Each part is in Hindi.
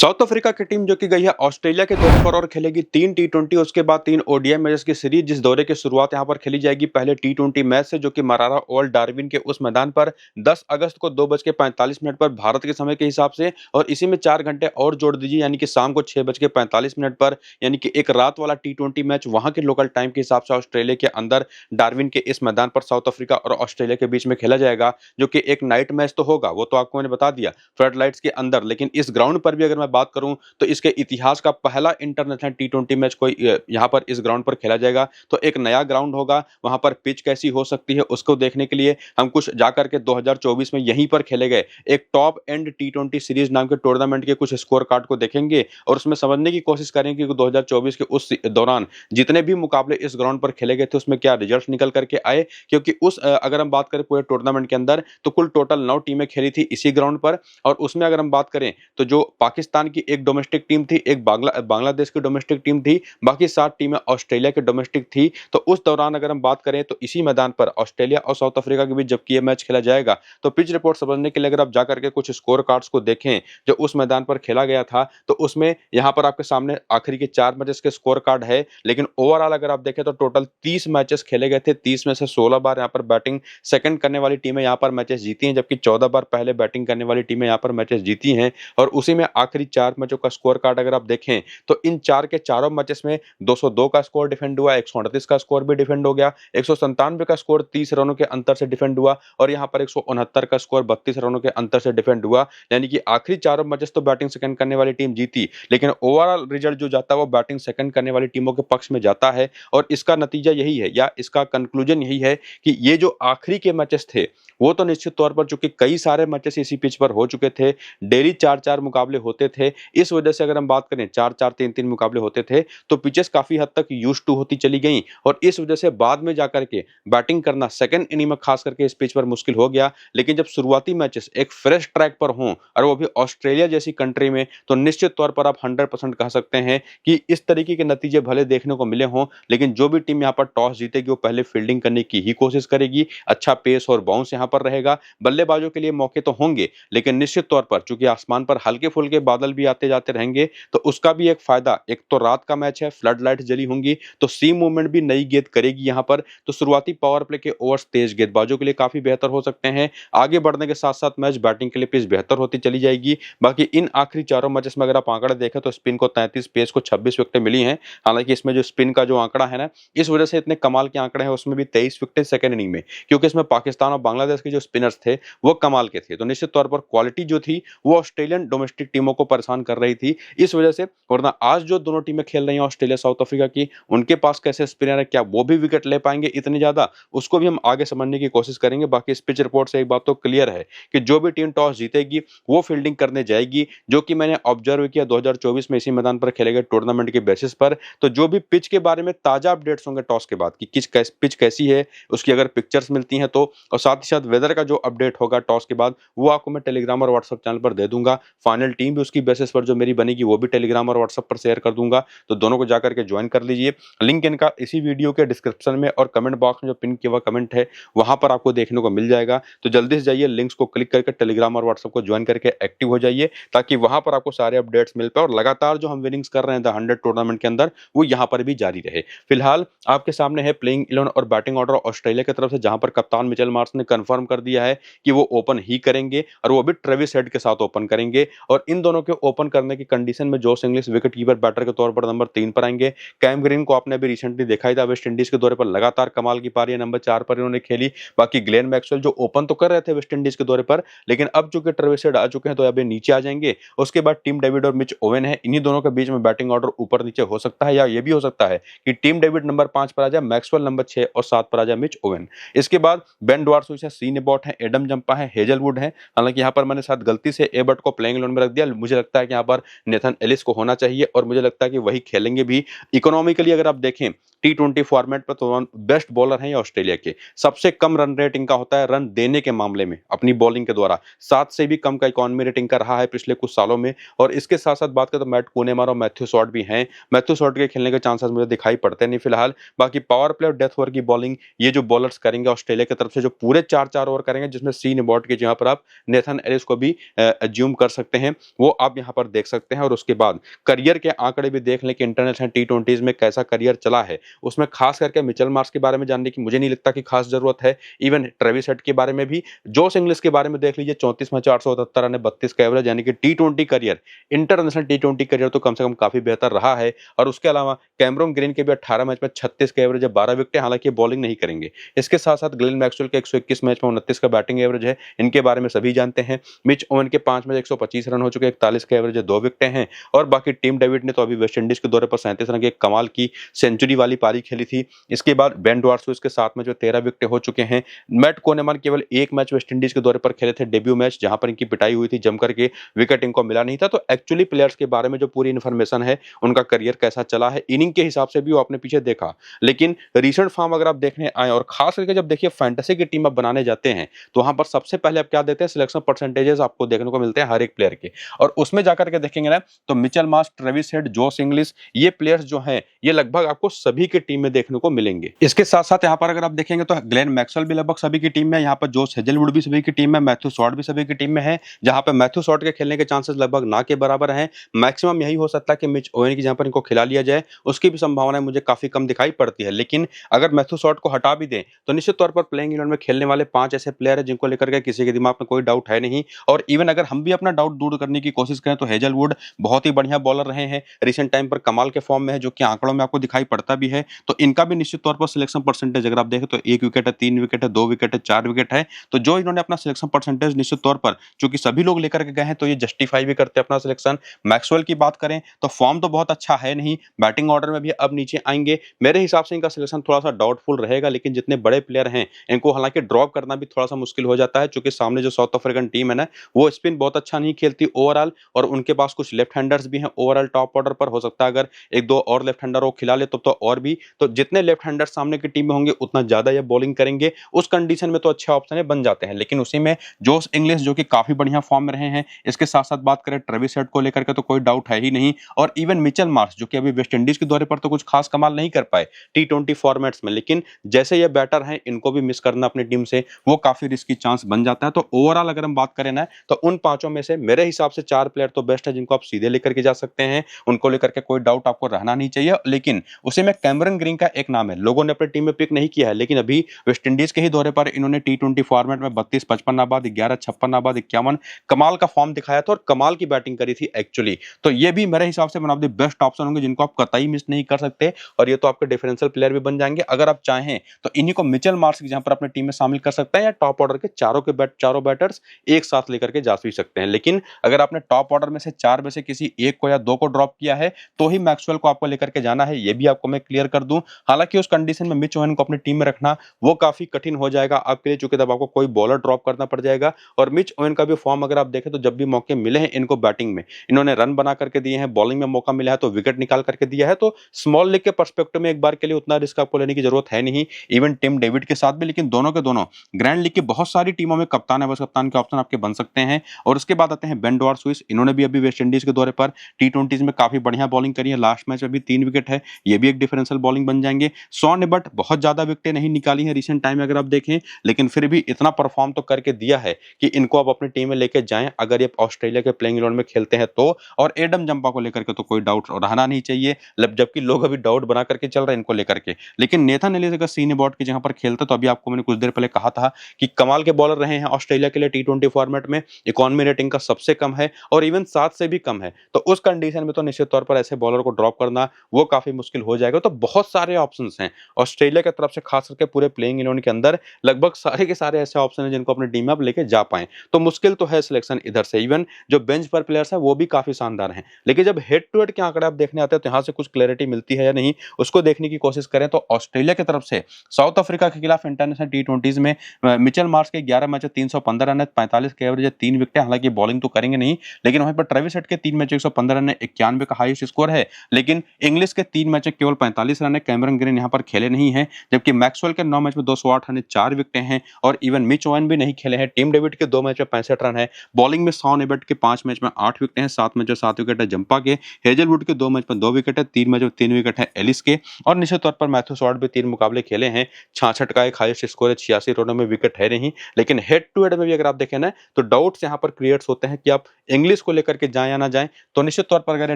साउथ अफ्रीका की टीम जो कि गई है ऑस्ट्रेलिया के दौरे पर और खेलेगी 3 टी20 उसके बाद 3 ओडीआई मैचेस की सीरीज, जिस दौरे की शुरुआत यहां पर खेली जाएगी पहले टी20 मैच से, जो कि मरारा ओल्ड डार्विन के उस मैदान पर 10 अगस्त को 2:45 पर भारत के समय के हिसाब से, और इसी में 4 घंटे और जोड़ दीजिए यानी कि शाम को 6:45 पर, यानी कि एक रात वाला टी20 मैच वहां के लोकल टाइम के हिसाब से ऑस्ट्रेलिया के अंदर डार्विन के इस मैदान पर साउथ अफ्रीका और ऑस्ट्रेलिया के बीच में खेला जाएगा, जो कि एक नाइट मैच तो होगा, वो तो आपको मैंने बता दिया फ्लड लाइट्स के अंदर। लेकिन इस ग्राउंड पर भी अगर मैं बात करूं तो इसके इतिहास का पहला इंटरनेशनल टी20 मैच कोई यहां पर इस ग्राउंड पर खेला जाएगा। तो एक नया ग्राउंड होगा, वहां पर पिच कैसी हो सकती है उसको देखने के लिए हम कुछ जाकर के 2024 में यहीं पर खेले गए एक टॉप एंड टी20 सीरीज नाम के टूर्नामेंट के कुछ स्कोर कार्ड को देखेंगे और उसमें समझने की कोशिश करेंगे कि 2024 के उस दौरान जितने भी मुकाबले इस ग्राउंड पर खेले गए थे उसमें क्या रिजल्ट निकल करके आए। क्योंकि अगर हम बात करें पूरे टूर्नामेंट के अंदर तो कुल टोटल 9 टीमें खेली थी इसी ग्राउंड पर, और उसमें अगर हम बात करें तो जो पाकिस्तान की एक डोमेस्टिक टीम थी, एक बांग्लादेश की डोमेस्टिक टीम थी, बाकी 7 टीमें ऑस्ट्रेलिया की डोमेस्टिक थी। तो उस दौरान अगर हम बात करें तो इसी मैदान पर ऑस्ट्रेलिया और साउथ अफ्रीका के बीच जबकि यह मैच खेला जाएगा, तो पिच रिपोर्ट समझने के लिए अगर आप जाकर के कुछ स्कोर कार्ड्स को देखें जो उस मैदान पर खेला गया था, तो उसमें यहां पर आपके सामने आखिरी के 4 मैचेस के स्कोर कार्ड है। लेकिन ओवरऑल अगर आप देखें तो टोटल 30 मैचेस खेले गए थे, 30 में से 16 बार यहां पर बैटिंग सेकंड करने वाली टीमें यहां पर मैचेस जीती हैं, जबकि 14 बार पहले बैटिंग करने वाली टीमें यहां पर मैचेस जीती हैं। और उसी में आखिरी 4 मैचों का स्कोर कार्ड अगर आप देखें तो इन 4 के चारों मैचेस में 202 का स्कोर डिफेंड हुआ, 138 का स्कोर भी डिफेंड हो गया, 197 का स्कोर 30 रनों के अंतर से डिफेंड हुआ, और यहां पर 169 का स्कोर 32 रनों के अंतर से डिफेंड हुआ। यानी कि आखिरी चारों मैचेस तो बैटिंग सेकंड करने वाली टीम जीती, लेकिन ओवरऑल रिजल्ट जो जाता है वो बैटिंग सेकंड करने वाली टीमों के पक्ष में जाता है। और इसका नतीजा यही है या इसका कंक्लूजन यही है कि ये जो आखिरी के मैचेस थे वो तो निश्चित तौर पर, चूंकि कई सारे मैचेस इसी पिच पर हो चुके थे, डेली 4-4 मुकाबले होते थे, इस वजह से अगर हम बात करें 4-4 3-3 मुकाबले होते थे तो पिचेस काफी हद तक यूज्ड टू होती चली गई, और इस वजह से बाद में जाकर के बैटिंग करना सेकंड इनिंग में खास करके इस पिच पर मुश्किल हो गया। लेकिन जब शुरुआती मैचेस एक फ्रेश ट्रैक पर हों और वो भी ऑस्ट्रेलिया जैसी कंट्री में, तो निश्चित तौर पर आप 100% कह सकते हैं कि इस तरीके के नतीजे भले देखने को मिले हों, लेकिन जो भी टीम यहाँ पर टॉस जीतेगी वो पहले फील्डिंग करने की ही कोशिश करेगी। अच्छा पेस और बाउंस यहाँ पर रहेगा, बल्लेबाजों के लिए मौके तो होंगे, लेकिन निश्चित तौर पर चूंकि आसमान पर हल्के फुल्के बादल भी आते जाते रहेंगे तो उसका भी एक फायदा, एक तो रात का मैच है, फ्लड लाइट जली होंगी तो सी मूवमेंट भी नई गेंद करेगी यहाँ पर, तो शुरुआती पावर प्ले के ओवर्स तेज गेंदबाजों के लिए काफी बेहतर हो सकते हैं। आगे बढ़ने के साथ साथ मैच बैटिंग के लिए पिच बेहतर होती चली जाएगी। बाकी इन आखिरी चारों मैचेस में अगर आप आंकड़ा देखें तो स्पिन को 33, पेस को 26 विकेटें मिली हैं। हालांकि इसमें जो स्पिन का जो आंकड़ा है ना, इस वजह से इतने कमाल के आंकड़े हैं, उसमें भी 23 विकेटें सेकंड इनिंग में, क्योंकि इसमें पाकिस्तान और बांग्लादेश के जो स्पिनर्स थे वो कमाल के थे। तो निश्चित तौर पर क्वालिटी जो थी वो ऑस्ट्रेलियन डोमेस्टिक टीमों को परेशान कर रही थी इस वजह से। वरना आज जो दोनों टीमें खेल रही हैं ऑस्ट्रेलिया साउथ अफ्रीका की, उनके पास कैसे स्पिनर है, क्या वो भी विकेट ले पाएंगे इतने ज्यादा, उसको भी हम आगे समझने की कोशिश करेंगे। बाकी इस पिच रिपोर्ट से एक बात तो क्लियर है कि जो भी टीम टॉस जीतेगी वो फील्डिंग करने जाएगी, जो कि मैंने ऑब्जर्व किया 2024 में इसी मैदान पर खेले गए टूर्नामेंट के बेसिस पर। तो जो भी पिच के बारे में ताजा अपडेट्स होंगे टॉस के बाद कि पिच कैसी है, उसकी अगर पिक्चर्स मिलती हैं तो, और साथ ही साथ वेदर का जो अपडेट होगा टॉस के बाद वो आपको मैं टेलीग्राम और व्हाट्सएप चैनल पर दे दूंगा। फाइनल टीम भी उसकी बेसिस पर जो मेरी बनेगी वो भी टेलीग्राम और व्हाट्सएप पर शेयर कर दूंगा, तो दोनों को जाकर के ज्वाइन कर लीजिए। लिंक इनका इसी वीडियो के डिस्क्रिप्शन में और कमेंट बॉक्स में जो पिन किया हुआ कमेंट है वहां पर आपको देखने को मिल जाएगा। तो जल्दी से जाइए, लिंक्स को क्लिक करके टेलीग्राम और व्हाट्सएप को ज्वाइन करके एक्टिव हो जाइए, ताकि वहां पर आपको सारे अपडेट्स मिल पाए और लगातार जो हम विनिंग्स कर रहे हैं द 100 टूर्नामेंट के अंदर वो यहाँ पर भी जारी रहे। फिलहाल आपके सामने है प्लेइंग 11 और बैटिंग ऑर्डर ऑस्ट्रेलिया की तरफ से, जहां पर कप्तान मिचेल मार्श ने कंफर्म कर दिया है कि वो ओपन ही करेंगे और वो भी ट्रेविस हेड के साथ ओपन करेंगे। और इन दोनों के ओपन करने की कंडीशन में जोश इंग्लिश विकेट कीपर बैटर के तौर पर नंबर 3 पर आएंगे। कैम ग्रीन को आपने अभी रिसेंटली देखा ही था, वेस्ट इंडीज के दौरे पर लगातार कमाल की पारी नंबर 4 पर इन्होंने खेली। बाकी ग्लेन मैक्सवेल जो ओपन तो कर रहे थे वेस्ट इंडीज के दौरे पर, लेकिन अब चूंकि ट्रेविस हेड आ चुके हैं तो अभी नीचे आ जाएंगे। उसके बाद टिम डेविड और मिच ओवेन है, इन्हीं दोनों के बीच में बैटिंग ऑर्डर ऊपर नीचे हो सकता है, या ये भी हो सकता है कि टिम डेविड नंबर 5 पर आ जाए, मैक्सवेल नंबर 6 और 7 पर आ जाए मिच ओवेन। इसके बाद बेन डॉर्स है, सीन एबॉट है, एडम जंपा है, हेजलवुड है। हालांकि यहाँ पर मैंने शायद गलती से एबर्ट को प्लेइंग 11 में रख दिया, मुझे लगता है कि यहाँ पर नेथन एलिस को होना चाहिए और मुझे लगता है कि वही खेलेंगे भी। इकोनॉमिकली अगर आप देखें टी20 फॉर्मेट पर तो बेस्ट बॉलर हैं ऑस्ट्रेलिया के, सबसे कम रन रेट इनका होता है रन देने के मामले में अपनी बॉलिंग के द्वारा, 7 से भी कम का इकोनॉमी रेटिंग का रहा है पिछले कुछ सालों में। और इसके साथ साथ बात करें तो मैट कूनेमार और मैथ्यू शॉट भी हैं, मैथ्यू शॉट के खेलने के चांसेस मुझे दिखाई पड़ते नहीं फिलहाल। बाकी पावर प्ले और डेथ ओवर की बॉलिंग ये जो बॉलर्स करेंगे ऑस्ट्रेलिया की तरफ से, जो पूरे 4-4 ओवर करेंगे, जिसमें सीन एबॉट के जहां पर आप नेथन एलिस को भी एज्यूम कर सकते हैं, वो आप आप यहाँ पर देख सकते हैं। और उसके बाद करियर के आंकड़े भी देख लें कि इंटरनेशनल टी20 में कैसा करियर चला है। उसमें खास करके मिचेल मार्श के बारे में जानने की मुझे नहीं लगता कि खास जरूरत है। इवन ट्रेविस हेड के बारे में भी, जोश इंग्लिश के बारे में देख लीजिए, 34 मैच 878 रन है, 32 का एवरेज, यानी कि टी20 करियर, इंटरनेशनल टी20 करियर तो कम से कम काफी बेहतर रहा है। और उसके अलावा कैमरून ग्रीन के भी 18 मैच में 36 का एवरेज है, 12 विकेट, हालांकि बॉलिंग नहीं करेंगे। इसके साथ साथ ग्लेन मैक्सवेल के 121 मैच में 29 का बैटिंग एवरेज है, इनके बारे में सभी जानते हैं। मिच ओवन के 5 मैच 125 रन हो चुके, 41 का एवरेज है, 2 विकेटें हैं। और बाकी टीम डेविड ने तो अभी वेस्ट इंडीज के दौरे पर 37 रन की एक कमाल की सेंचुरी वाली पारी खेली थी। इसके बाद बेन डॉर्सो के 7 मैच में 13 विकेट हो चुके हैं। मैट कोनेमन केवल एक मैच वेस्ट इंडीज के दौरे पर खेले थे, डेब्यू मैच, जहां पर इनकी पिटाई हुई थी जम करके, विकेट इनको मिला नहीं था। तो एक्चुअली प्लेयर्स के बारे में जो पूरी इन्फॉर्मेशन है, उनका करियर कैसा चला है, इनिंग के हिसाब से भी वो आपने पीछे देखा। लेकिन रिसेंट फॉर्म अगर आप देखने आए, और खास करके जब देखिए फैंटेसी की टीम आप बनाने जाते हैं, तो वहां पर सबसे पहले आप क्या देते हैं, सिलेक्शन परसेंटेजेस आपको देखने को मिलते हैं हर एक प्लेयर के। और उसमें जाकर के देखेंगे ना, तो मिचेल मार्श, ट्रेविस हेड, जोश इंग्लिश, ये प्लेयर्स जो हैं, ये लगभग आपको सभी की टीम में देखने को मिलेंगे। इसके साथ साथ यहाँ पर अगर आप देखेंगे तो ग्लेन मैक्सवेल भी लगभग सभी की टीम में, यहाँ पर जोश हेजलवुड भी सभी की टीम में, मैथ्यू सॉर्ट भी सभी की टीम में है, जहां पर मैथ्यू सॉर्ट के खेलने के चांसेस लगभग ना के बराबर हैं। मैक्सिमम यही हो सकता है कि मिच ओवेन की जहां पर इनको खिला लिया जाए, उसकी भी संभावनाएं मुझे काफी कम दिखाई पड़ती है। लेकिन अगर मैथ्यू सॉर्ट को हटा भी दें, तो निश्चित तौर पर प्लेइंग 11 में खेलने वाले 5 ऐसे प्लेयर हैं जिनको लेकर के किसी के दिमाग में कोई डाउट है नहीं। और इवन अगर हम भी अपना डाउट दूर करने की कोशिश करें, तो हेजलवुड बहुत ही बढ़िया बॉलर रहे हैं, रिसेंट टाइम पर कमाल के फॉर्म में है, जो कि आंकड़ों में आपको दिखाई पड़ता भी है। तो इनका भी निश्चित तौर पर सिलेक्शन परसेंटेज अगर आप देखें तो 1 विकेट है, 3 विकेट है, 2 विकेट है, 4 विकेट है। तो जो इन्होंने अपना सिलेक्शन परसेंटेज निश्चित तौर पर, चूंकि सभी लोग लेकर के गए हैं, तो ये जस्टिफाई भी करते हैं अपना सिलेक्शन। मैक्सवेल की बात करें तो फॉर्म तो बहुत अच्छा है नहीं, बैटिंग ऑर्डर में भी अब नीचे आएंगे। मेरे हिसाब से इनका सिलेक्शन थोड़ा सा डाउटफुल रहेगा। लेकिन जितने बड़े प्लेयर हैं, इनको हालांकि ड्रॉप करना भी थोड़ा सा मुश्किल हो जाता है, क्योंकि सामने जो साउथ अफ्रीकन टीम है ना, वो स्पिन बहुत अच्छा नहीं खेलती ओवरऑल, और उनके पास कुछ लेफ्ट हैंडर्स भी हैं ओवरऑल टॉप ऑर्डर पर। हो सकता है अगर एक दो और लेफ्ट हैंडर वो खिला ले तो और भी, तो जितने लेफ्ट हैंडर सामने की टीम में होंगे, उतना ज्यादा ये बॉलिंग करेंगे। उस कंडीशन में तो अच्छे ऑप्शन बन जाते हैं। लेकिन उसी में जोश इंग्लिश, जो कि काफी बढ़िया फॉर्म में रहे हैं, इसके साथ साथ बात करें ट्रेविस हेड को लेकर के, तो कोई डाउट है ही नहीं। और इवन मिचेल मार्श, जो कि अभी वेस्ट इंडीज के दौरे पर तो कुछ खास कमाल नहीं कर पाए टी20 फॉर्मेट्स में, लेकिन जैसे ये बैटर हैं, इनको भी मिस करना अपनी टीम से वो काफी रिस्की चांस बन जाता है। तो ओवरऑल अगर हम बात करें ना, तो उन पांचों में से मेरे हिसाब से 4 प्लेयर तो बेस्ट है, जिनको आप सीधे लेकर के जा सकते हैं, उनको लेकर के कोई डाउट आपको रहना नहीं चाहिए। लेकिन उसी में कैमरन ग्रीन का एक नाम है, लोगों ने अपनी टीम में पिक नहीं किया है, लेकिन अभी वेस्ट इंडीज के ही दौरे पर इन्होंने टी20 फॉर्मेट में 32 55 नाबाद, 11 56 नाबाद, 51 कमाल का फॉर्म दिखाया था, और कमाल की बैटिंग करी थी एक्चुअली। तो ये भी मेरे हिसाब से one of the best option होंगे, जिनको आप कतई मिस नहीं कर सकते। और ये तो आपके डिफरेंशियल प्लेयर भी बन जाएंगे। अगर आप चाहें तो इन्हीं को मिचेल मार्श की जहां पर अपनी टीम में शामिल कर सकते हैं, या टॉप ऑर्डर के चारों बैटर्स एक साथ लेकर के जा भी सकते हैं। लेकिन अगर आपने टॉप ऑर्डर में से 4 में से किसी एक को या 2 को ड्रॉप किया है, तो ही मैक्सवेल को आपको लेकर के जाना है, ये भी आपको मैं क्लियर कर दूं। हालांकि उस कंडीशन में मिच ओवेन को अपनी टीम में रखना वो काफी कठिन हो जाएगा आपके लिए, चूंकि तब आपको कोई बॉलर ड्रॉप करना पड़ जाएगा। और मिच ओवेन का भी फॉर्म अगर आप देखें, तो जब भी मौके मिले हैं इनको बैटिंग में, इन्होंने रन बना करके दिए हैं, बॉलिंग में मौका मिला है तो विकेट निकाल करके दिया है। तो स्मॉल लीग के पर्सपेक्टिव में एक बार के लिए उतना रिस्क आपको लेने की जरूरत है नहीं, इवन टीम डेविड के साथ भी। लेकिन दोनों के दोनों ग्रैंड लीग की बहुत सारी टीमों में कप्तान है, बस कप्तान के ऑप्शन आपके बन सकते हैं। और उसके बाद आते हैं बेन डॉर्सो, इन्होंने भी अभी वेस्ट इंडीज के दौरे पर टी20 में काफी बढ़िया बॉलिंग करी है, लास्ट मैच में भी 3 विकेट है, ये भी एक डिफरेंशियल बॉलिंग बन जाएंगे। शॉन एबर्ट बहुत ज्यादा विकेटें नहीं निकाली हैं रिसेंट टाइम में अगर आप देखें, लेकिन फिर भी इतना परफॉर्म तो करके दिया है कि इनको आप अपनी टीम में लेके जाएं, अगर ये ऑस्ट्रेलिया के प्लेइंग 11 में खेलते हैं तो। और एडम जंपा को लेकर के तो कोई डाउट रहना नहीं चाहिए, जबकि लोग अभी डाउट बना करके चल रहे हैं इनको लेकर के। लेकिन नेथन एलिस अगर सीन एबॉट की जगह पर खेलते, तो अभी आपको मैंने कुछ देर पहले कहा था कि कमाल के बॉलर रहे हैं ऑस्ट्रेलिया के लिए टी20 फॉर्मेट में, इकोनॉमी रेटिंग का सबसे कम है, और इवन 7 से भी कम है। तो उस कंडीशन में तो निश्चित तौर पर ऐसे बॉलर को ड्रॉप करना वो काफी मुश्किल हो जाएगा। तो बहुत सारे ऑप्शंस हैं ऑस्ट्रेलिया की तरफ से, खास करके पूरे प्लेइंग 11 के अंदर लगभग सारे के सारे ऐसे ऑप्शन हैं जिनको अपनी टीम में आप लेके जा पाए। तो मुश्किल तो है सिलेक्शन इधर से। इवन जो बेंच पर प्लेयर्स है वो भी काफी शानदार हैं, लेकिन जब हेड टू हेड के आंकड़े आप देखने आते हैं, तो यहाँ से कुछ क्लैरिटी मिलती है या नहीं, उसको देखने की कोशिश करें। तो ऑस्ट्रेलिया की तरफ से साउथ अफ्रीका के खिलाफ इंटरनेशनल टी20 में मिचेल मार्श के 11 मैच 315 रन है, 45 के एवरेज है, 3 विकेट। हालांकि बॉलिंग तो करेंगे नहीं, लेकिन वहीं पर ट्रेविस हेड के 3 मैच 115 रन है, 91 का हाईएस्ट स्कोर है। लेकिन इंग्लिश के 3 मैच केवल 45 रन है, कैमरन ग्रीन यहाँ पर खेले नहीं है। जबकि मैक्सवेल के 9 मैच में 208 रन है, 4 विकेट हैं। और इवन मिच ओवेन भी नहीं खेले हैं। टीम डेविड के 2 मैच में 65 रन है। बॉलिंग में शॉन एबर्ट के 5 मैच में 8 विकेट हैं, 7 मैच में 7 विकेट है जंपा के। हेजलवुड के 2 मैच में 2 विकेट है, 3 मैच में 3 विकेट है एलिस के। और निश्चित तौर पर मैथ्यू सॉर्ट भी 3 मुकाबले खेले हैं, 66 का एक हाईएस्ट स्कोर है, 86 रनों में विकेट है नहीं। लेकिन हेड टू हेड में भी अगर आप देखें ना, तो डाउट्स यहाँ पर क्रिएट्स होते हैं कि आप इंग्लिश इंग्लिश को लेकर के जाएं या ना जाएं, तो निश्चित तौर पर अगर ये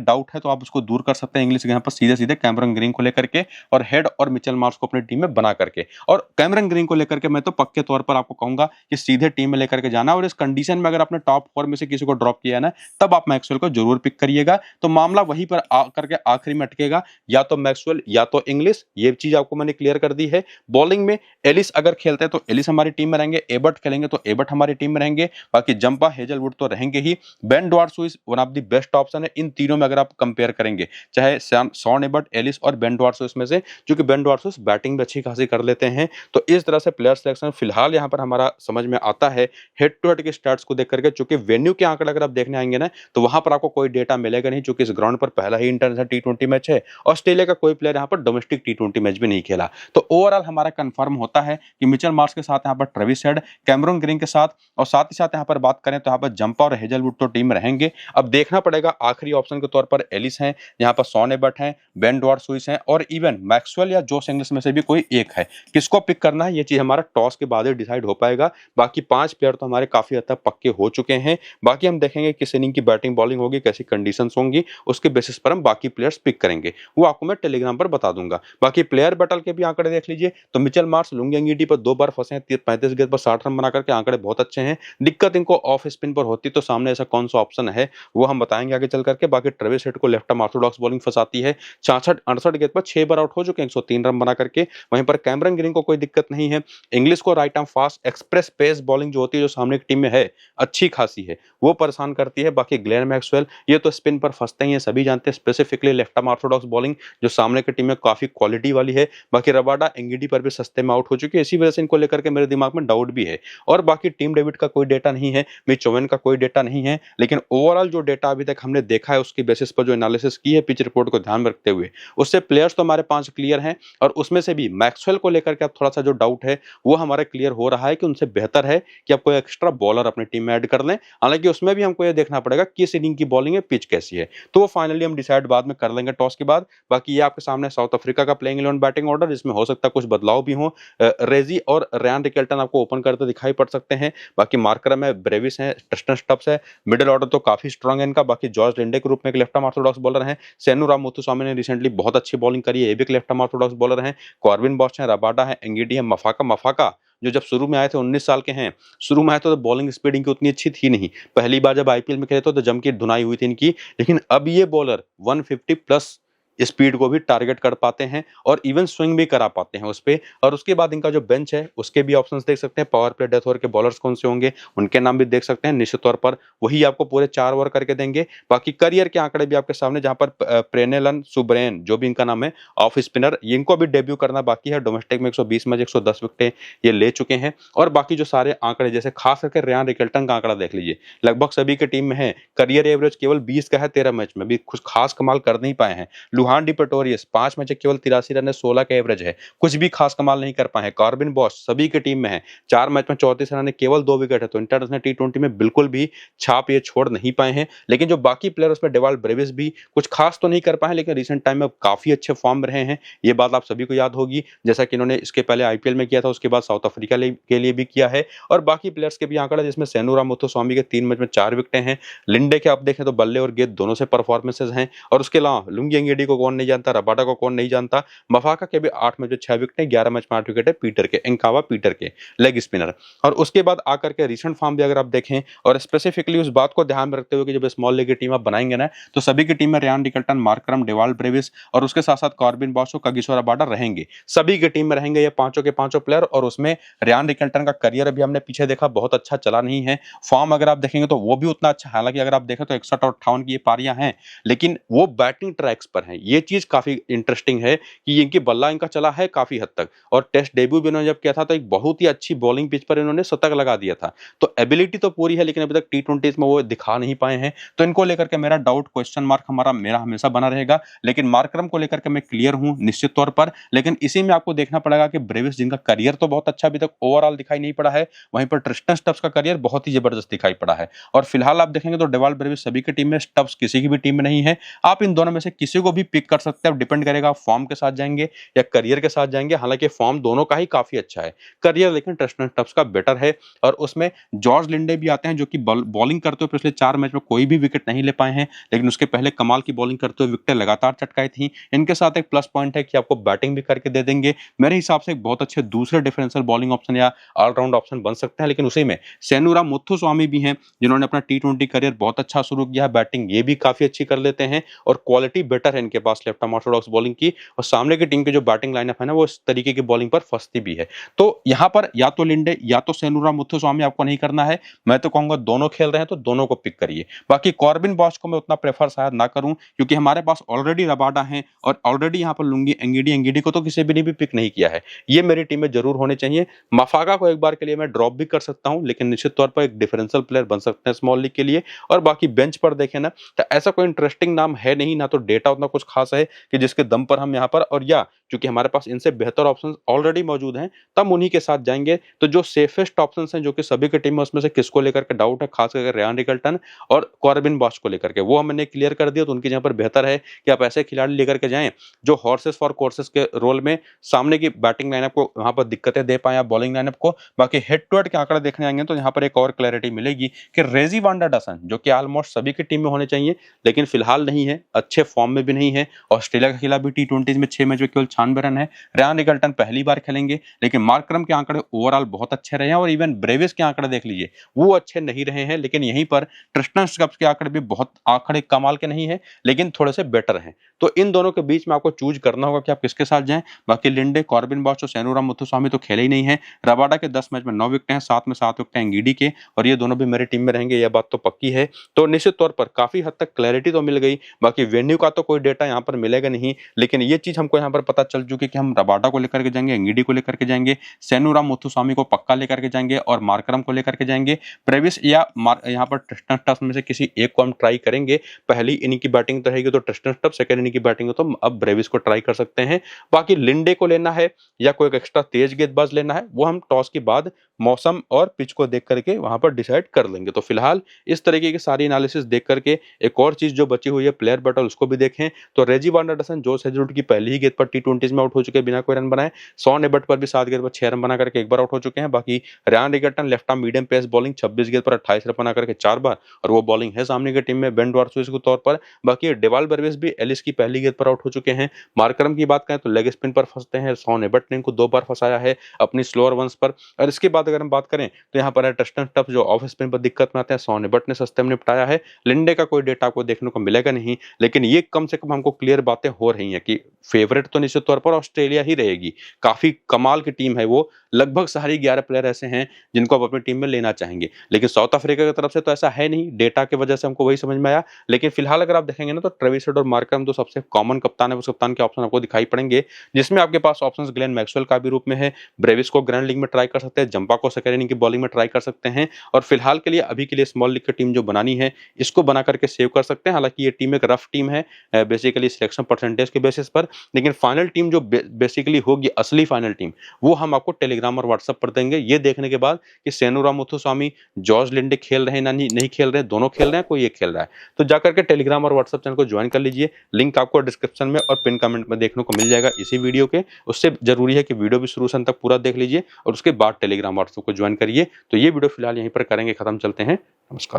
डाउट है तो आप उसको दूर कर सकते हैं इंग्लिश के यहाँ पर सीधे-सीधे कैमरन ग्रीन को लेकर के और हेड और मिचेल मार्श को अपनी टीम में बना करके। और कैमरन ग्रीन को लेकर के मैं तो पक्के तौर पर आपको कहूंगा कि सीधे टीम में लेकर के जाना, और इस कंडीशन में अगर आपने टॉप 4 में से किसी को ड्रॉप किया है ना, तब आप मैक्सवेल को जरूर पिक करिएगा। तो मामला वहीं पर आकर के आखिरी में अटकेगा, या तो मैक्सवेल या तो इंग्लिश। ये चीज आपको मैंने क्लियर कर दी है। बॉलिंग में एलिस अगर खेलते हैं तो एलिस हमारी टीम में रहेंगे, एबर्ट खेलेंगे तो एबर्ट हमारी टीम में रहेंगे, बाकी जंपा हेजलवुड तो रहेंगे ही। Ben Dwarshuis one of the best option है इन तीनों में अगर आप कंपेयर करेंगे, चाहे शॉन एबर्ट, एलिस और बेन डॉर्सो में से, क्योंकि बेन डॉर्सो बैटिंग भी अच्छी खासी कर लेते हैं। तो इस तरह से प्लेयर सिलेक्शन फिलहाल यहाँ पर हमारा समझ में आता है हेड टू हेड के स्टार्ट्स को देख करके। चूंकि वेन्यू के आंकड़े अगर आप देखने आएंगे ना, तो वहां पर आपको कोई डेटा मिलेगा नहीं, चूंकि इस ग्राउंड पर पहला ही इंटरनेशनल टी20 मैच है। ऑस्ट्रेलिया का कोई प्लेयर यहाँ पर डोमेस्टिक टी20 मैच भी नहीं खेला। तो ओवरऑल हमारा कंफर्म होता है कि मिचेल मार्श के साथ यहाँ पर ट्रेविस हेड, कैमरन ग्रीन के साथ, और साथ ही साथ यहाँ पर बात करें तो यहाँ पर जंपा और हेजलवुड तो टीम में रहेंगे। अब देखना पड़ेगा आखिरी ऑप्शन के तौर पर एलिस हैं, यहाँ पर शॉन एबर्ट हैं, बेन डॉर्सो हैं, और इवन मैक्सवेल या जोश इंग्लिश में से भी कोई एक है। किसको पिक करना है ये चीज हमारा टॉस के बाद ही डिसाइड हो पाएगा। बाकी 5 प्लेयर तो हमारे काफी हद तक पक्के हो चुके हैं। बाकी हम देखेंगे किस इनिंग की बैटिंग बॉलिंग होगी, कैसी कंडीशंस होंगी, उसके बेसिस पर हम बाकी प्लेयर्स पिक करेंगे। वो आपको मैं टेलीग्राम पर बता दूंगा। बाकी प्लेयर बैटल के भी आंकड़े देख लीजिए, तो मिचेल मार्श लुंगी एंगीडी पर 2 बार फंसे हैं, 35 गेंद पर 60 रन बनाकर के आंकड़े बहुत अच्छे हैं। दिक्कत इनको ऑफ स्पिन पर होती तो सामने ऐसा कौन सा ऑप्शन है वो हम बताएंगे आगे चल करके। बाकी ट्रेविस हेड को लेफ्ट आर्म ऑर्थोडॉक्स बॉलिंग फंसाती है, 66-68 गेंद पर 6 बार आउट हो चुके हैं, 103 रन बना करके। वहीं पर कैमरन ग्रीन को कोई दिक्कत नहीं है। इंग्लिश को right arm fast express pace bowling जो होती है, जो सामने की टीम में है अच्छी खासी है, वो परेशान करती है। बाकी ग्लेन मैक्सवेल ये तो स्पिन पर फंसते ही हैं, सभी जानते हैं, specifically left arm Orthodox bowling जो सामने की टीम में काफी क्वालिटी वाली है। बाकी रबाडा एंगीडी पर भी सस्ते में आउट हो चुकी है, इसी वजह से इनको लेकर के मेरे दिमाग में डाउट भी है। और बाकी टीम डेविड का कोई डेटा नहीं है, मिच ओवेन का कोई डेटा नहीं है, लेकिन ओवरऑल जो डेटा अभी तक हमने देखा है उसकी बेसिस पर जो एनालिसिस की है पिच रिपोर्ट को ध्यान में रखते हुए, उससे प्लेयर्स तो हमारे 5 क्लियर हैं। और उसमें से भी मैक्सवेल को लेकर के अब थोड़ा सा जो डाउट है वो हमारे क्लियर हो रहा है कि उनसे बेहतर है कि आप कोई एक्स्ट्रा बॉलर अपनी टीम में ऐड कर लें। हालांकि उसमें भी हमको ये देखना पड़ेगा किस इनिंग की बॉलिंग है, पिच कैसी है, तो वो फाइनली हम डिसाइड बाद में कर लेंगे टॉस के बाद। बाकी ये आपके सामने साउथ अफ्रीका का प्लेइंग 11 बैटिंग ऑर्डर, जिसमें हो सकता है कुछ बदलाव भी हो। रेजी और रयान रिकेल्टन आपको ओपन करते दिखाई पड़ सकते हैं। बाकी मार्करम है, ब्रेविस है, ट्रिस्टन स्टब्स है। मिडिल ऑर्डर तो काफी स्ट्रांग है इनका। बाकी जॉर्ज लिंडे के रूप में एक लेफ्ट आर्म ऑर्थोडॉक्स बॉलर हैं। सेनू राममुथुस्वामी ने रिसेंटली बहुत अच्छी बॉलिंग करी है, ये भी एक लेफ्ट आर्म ऑर्थोडॉक्स बॉलर हैं। कॉर्विन बॉश है, रबाडा है, एंगीडी है, मफाका जो जब शुरू में आए थे 19 साल के हैं, शुरू में आए तो बॉलिंग स्पीड इनकी उतनी अच्छी थी नहीं। पहली बार जब आईपीएल में खेले तो जम की धुनाई हुई थी इनकी, लेकिन अब ये बॉलर 150 प्लस स्पीड को भी टारगेट कर पाते हैं और इवन स्विंग भी करा पाते हैं उस पे। और उसके बाद इनका जो बेंच है उसके भी ऑप्शंस देख सकते हैं। पावर प्ले डेथ ओवर के बॉलर्स कौन से होंगे उनके नाम भी देख सकते हैं। निश्चित तौर पर वही आपको पूरे 4 ओवर करके देंगे। बाकी करियर के आंकड़े भी आपके सामने, जहां पर प्रेनेलन सुब्रेन जो भी इनका नाम है, ऑफ स्पिनर, इनको भी डेब्यू करना बाकी है। डोमेस्टिक में 120 मैच 110 विकेटें ये ले चुके हैं। और बाकी जो सारे आंकड़े, जैसे खास करके रयान रिकेल्टन का आंकड़ा देख लीजिए, लगभग सभी की टीम में है। करियर एवरेज केवल 20 का है, 13 मैच में भी कुछ खास कमाल कर नहीं पाए हैं। लुहान डी पेटोरियस 5 मैच केवल 83 रन है, 16 का एवरेज है, कुछ भी खास कमाल नहीं कर पाए हैं। कॉर्बिन बॉश सभी की टीम में है, 4 मैच में 34 रन है, केवल 2 विकेट है। तो इंटरनेशनल टी20 में बिल्कुल भी छाप ये छोड़ नहीं पाए हैं। लेकिन जो बाकी प्लेयर उसमें डेवाल्ड ब्रेविस भी कुछ खास तो नहीं कर पाए, लेकिन रिसेंट टाइम में काफी अच्छे फॉर्म में रहे हैं। ये बात आप सभी को याद होगी, जैसा कि इन्होंने इसके पहले आईपीएल में किया था, उसके बाद साउथ अफ्रीका के लिए भी किया है। और बाकी प्लेयर्स के भी आंकड़ा, जिसमें सेनू राममुथुस्वामी के 3 मैच में 4 विकेटें हैं। लिंडे के आप देखें तो बल्ले और गेंद दोनों से परफॉर्मेंसेज हैं। और उसके अलावा लुंगी एंगीडी को कौन नहीं जानता, रबाडा को कौन नहीं जानता, मफाका के भी 8 मैच में 6 विकेट, 11 मैच में 8 विकेट है। पीटर के एंकावा पीटर के लेग स्पिनर। और उसके बाद आकर के रिसेंट फॉर्म भी अगर आप देखें, और स्पेसिफिकली उस बात को ध्यान में रखते हुए कि जब स्मॉल लीग की टीम आप बनाएंगे ना, तो सभी की टीम में Ryan Rickelton, Markram, Dewald Brevis और उसके साथ साथ कॉर्बिन बॉश और कगिसो रबाडा रहेंगे। सभी की टीम में रहेंगे ये पांचों के पांचों प्लेयर। और उसमें रयान रिकेल्टन का करियर अभी हमने पीछे देखा, बहुत अच्छा चला नहीं है। फॉर्म अगर आप देखेंगे तो वो भी उतना अच्छा, हालांकि अगर आप देखें तो 61 और 58 की ये पारियां हैं, लेकिन वो बैटिंग ट्रैक्स पर हैं। ये चीज काफी इंटरेस्टिंग है कि इनकी बल्ला इनका चला है काफी हद तक। और टेस्ट डेब्यू भी इन्होंने जब किया था तो एक बहुत ही अच्छी बॉलिंग पिच पर इन्होंने शतक लगा दिया था। तो एबिलिटी तो पूरी है, लेकिन अभी तक टी20 में वो दिखा नहीं पाए हैं। तो इनको लेकर के मेरा डाउट, क्वेश्चन मार्क मेरा हमेशा बना रहेगा। लेकिन मार्करम को लेकर के मैं क्लियर हूं निश्चित तौर पर। लेकिन इसी में आपको देखना पड़ेगा कि ब्रेविस, जिनका करियर तो बहुत अच्छा अभी तक ओवरऑल दिखाई नहीं पड़ा है, वहीं पर ट्रिस्टन स्टब्स का करियर बहुत ही जबरदस्त दिखाई पड़ा है। और फिलहाल आप देखेंगे तो डेवाल्ड ब्रेविस सभी की टीम में, स्टब्स किसी की भी टीम में नहीं है। आप इन दोनों में से किसी को भी पिक कर सकते हैं। अब डिपेंड करेगा आप फॉर्म के साथ जाएंगे या करियर के साथ जाएंगे। हालांकि फॉर्म दोनों का ही काफी अच्छा है, करियर लेकिन ट्रिस्टन स्टब्स का बेटर है। और उसमें जॉर्ज लिंडे भी आते हैं जो कि बॉलिंग करते हुए पिछले 4 मैच में कोई भी विकेट नहीं ले पाए हैं, लेकिन उसके पहले कमाल की बॉलिंग करते हुए विकेटें लगातार चटकाई थी। इनके साथ एक प्लस पॉइंट है कि आपको बैटिंग भी करके दे देंगे। मेरे हिसाब से एक बहुत अच्छे दूसरे डिफरेंशियल बॉलिंग ऑप्शन या ऑलराउंड ऑप्शन बन सकते हैं। लेकिन उसी में सेनुरा मुथुस्वामी भी हैं जिन्होंने अपना टी20 करियर बहुत अच्छा शुरू किया है। बैटिंग ये भी काफी अच्छी कर लेते हैं और क्वालिटी बेटर है इनके पास लेफ्ट आर्म ऑर्थोडॉक्स बॉलिंग की। और सामने की टीम की जो बैटिंग लाइनअप है ना, वो इस तरीके की बॉलिंग पर फंसती भी है। तो यहाँ पर या तो लिंडे या तो सेनुरा मुथुस्वामी आपको नहीं करना है। मैं तो कहूंगा दोनों खेल रहे हैं तो दोनों को पिक करिए। बाकी कॉर्बिन बॉश को मैं उतना प्रेफर शायद ना करूं, क्योंकि हमारे पास ऑलरेडी रबाडा है और ऑलरेडी यहाँ पर लुंगी एंगीडी को तो किसी भी ने भी पिक नहीं किया है। ये मेरी टीम में जरूर होने चाहिए। मफागा को एक बार के लिए मैं ड्रॉप भी कर सकता हूं, लेकिन निश्चित तौर पर एक डिफरेंशियल प्लेयर बन सकते हैं स्मॉल लीग के लिए। और बाकी बेंच पर देखें ना, तो ऐसा कोई इंटरेस्टिंग नाम है नहीं, ना तो डेटा उतना कुछ खास है कि जिसके दम पर हम यहाँ पर, और या क्योंकि हमारे पास इनसे बेहतर ऑप्शंस ऑलरेडी मौजूद हैं, तब उन्हीं के साथ जाएंगे। तो जो सेफेस्ट ऑप्शंस हैं जो कि सभी की टीम में, उसमें से किसको लेकर के डाउट है, खास करके रेयान रिकल्टन और कॉर्बिन बॉश को लेकर के, वो हमने क्लियर कर दिया। तो उनकी जगह पर बेहतर है कि आप ऐसे खिलाड़ी लेकर के जाएं जो हॉर्सेस फॉर कोर्सेस के रोल में सामने की बैटिंग लाइनअप को वहां पर दिक्कतें दे पाए, बॉलिंग लाइनअप को। बाकी हेड टू हेड के आंकड़े देखने आएंगे तो यहाँ पर एक और क्लैरिटी मिलेगी कि रेजी वांडर डसन, जो कि ऑलमोस्ट सभी की टीम में होने चाहिए लेकिन फिलहाल नहीं है, अच्छे फॉर्म में भी नहीं है। ऑस्ट्रेलिया के खिलाफ भी टी20 में 6 मैच में केवल 96 रन है। रेयान रिकल्टन पहली बार खेलेंगे, लेकिन मार्करम के आंकड़े ओवरऑल बहुत अच्छे रहे हैं। और इवन ब्रेविस के आंकड़े देख लीजिए, वो अच्छे नहीं रहे हैं, लेकिन यहीं पर ट्रिस्टन स्टब्स के आंकड़े भी बहुत आंकड़े कमाल के नहीं है, लेकिन थोड़े से बेटर हैं। तो इन दोनों के बीच में आपको चूज करना होगा कि आप किसके साथ जाएं। बाकी लिंडे, कॉर्बिन बॉश और सेनुरा मुथुस्वामी तो खेले ही नहीं है। रबाडा के 10 मैच में 9 विकेट हैं, 7 में 7 विकेट एंगीडी के, और ये दोनों भी मेरी टीम में रहेंगे, यह बात तो पक्की है। तो निश्चित तौर पर काफी हद तक क्लैरिटी तो मिल गई। बाकी वेन्यू का तो कोई डेटा यहाँ पर मिलेगा नहीं, लेकिन ये चीज हमको यहाँ पर पता चल चुकी कि हम रबाडा को लेकर के जाएंगे, एंगीडी को लेकर के जाएंगे, सेनुरा मुथुस्वामी को पक्का लेकर के जाएंगे और मार्करम को लेकर के जाएंगे। ब्रेविस या यहाँ पर ट्रिस्टन स्टब्स में से किसी एक को हम ट्राई करेंगे। पहली इनिंग की बैटिंग तो रहेगी तो ट्रिस्टन स्टब्स, सेकंड इनिंग की बैटिंग हो तो अब ब्रेविस को ट्राई कर सकते हैं। बाकी लिंडे को लेना है या कोई एक एक्स्ट्रा तेज गेंदबाज लेना है, वो हम टॉस के बाद मौसम और पिच को देख करके वहां पर डिसाइड कर लेंगे। तो फिलहाल इस तरीके की सारी एनालिसिस देख करके एक और चीज जो बची हुई है प्लेयर बैटल, उसको भी देखें। तो रेजी वांडर डसन, जोश हेजलवुड की पहली ही गेंद पर टी20 में आउट हो चुके हैं बिना कोई रन बनाए। शॉन एबर्ट पर भी 7 गेंद पर 6 रन बना करके एक बार आउट हो चुके हैं। बाकी Ryan Rickelton left arm medium pace bowling 26 गेंद पर 28 रन बना करके 4 बार, और वो बॉलिंग है सामने की टीम में बेन वार्शुइस के तौर पर। बाकी डेवाल ब्रेविस भी एलिस की पहली गेंद पर आउट हो चुके हैं। मार्करम की बात करें तो लेग स्पिन पर फंसते हैं, शॉन एबर्ट ने इनको 2 बार फंसाया है अपनी स्लोअर वंस पर। और इसके बाद अगर हम बात करें तो यहाँ पर है ट्रिस्टन स्टब्स जो ऑफ स्पिन पर दिक्कत में आते हैं, शॉन एबर्ट ने सस्ते में निपटाया है। लिंडे का कोई डेटा आपको देखने को मिलेगा नहीं, लेकिन ये कम से कम हमको क्लियर बातें हो रही हैं कि फेवरेट तो निश्चित तौर पर ऑस्ट्रेलिया ही रहेगी। काफी कमाल की टीम है वो, लगभग सारी 11 प्लेयर ऐसे हैं जिनको आप अपनी टीम में लेना चाहेंगे। लेकिन साउथ अफ्रीका की तरफ से तो ऐसा है नहीं, डेटा की वजह से हमको वही समझ में आया। लेकिन फिलहाल अगर आप देखेंगे ना तो ट्रेविस हेड और मार्करम तो सबसे कॉमन कप्तान है, उस कप्तान के ऑप्शन आपको दिखाई पड़ेंगे, जिसमें आपके पास ऑप्शंस ग्लेन मैक्सवेल का भी रूप में है। ब्रेविस को ग्रैंड लीग में ट्राई कर सकते हैं, जंपा को सेकेंड इनिंग की बॉलिंग में ट्राई कर सकते हैं। और फिलहाल के लिए अभी के लिए स्मॉल लीग की टीम जो बनानी है इसको बना करके सेव कर सकते हैं। हालांकि ये टीम एक रफ टीम है बेसिकली सिलेक्शन परसेंटेज के बेसिस पर, लेकिन फाइनल टीम जो बेसिकली होगी असली फाइनल टीम, वो हम आपको टेलीग्राम और व्हाट्सएप पर देंगे। ये देखने के बाद कि सेनुरा मुथुस्वामी, जॉर्ज लिंडे खेल रहे हैं ना नहीं खेल रहे हैं, दोनों खेल रहे हैं, कोई एक खेल रहा है, तो जाकर के टेलीग्राम और व्हाट्सएप चैनल को ज्वाइन कर लीजिए। लिंक आपको डिस्क्रिप्शन में और पिन कमेंट में देखने को मिल जाएगा इसी वीडियो के। उससे जरूरी है कि वीडियो भी शुरू से अंत तक पूरा देख लीजिए और उसके बाद टेलीग्राम व्हाट्सएप को ज्वाइन करिए। तो ये वीडियो फिलहाल यहीं पर करेंगे खत्म, चलते हैं, नमस्कार।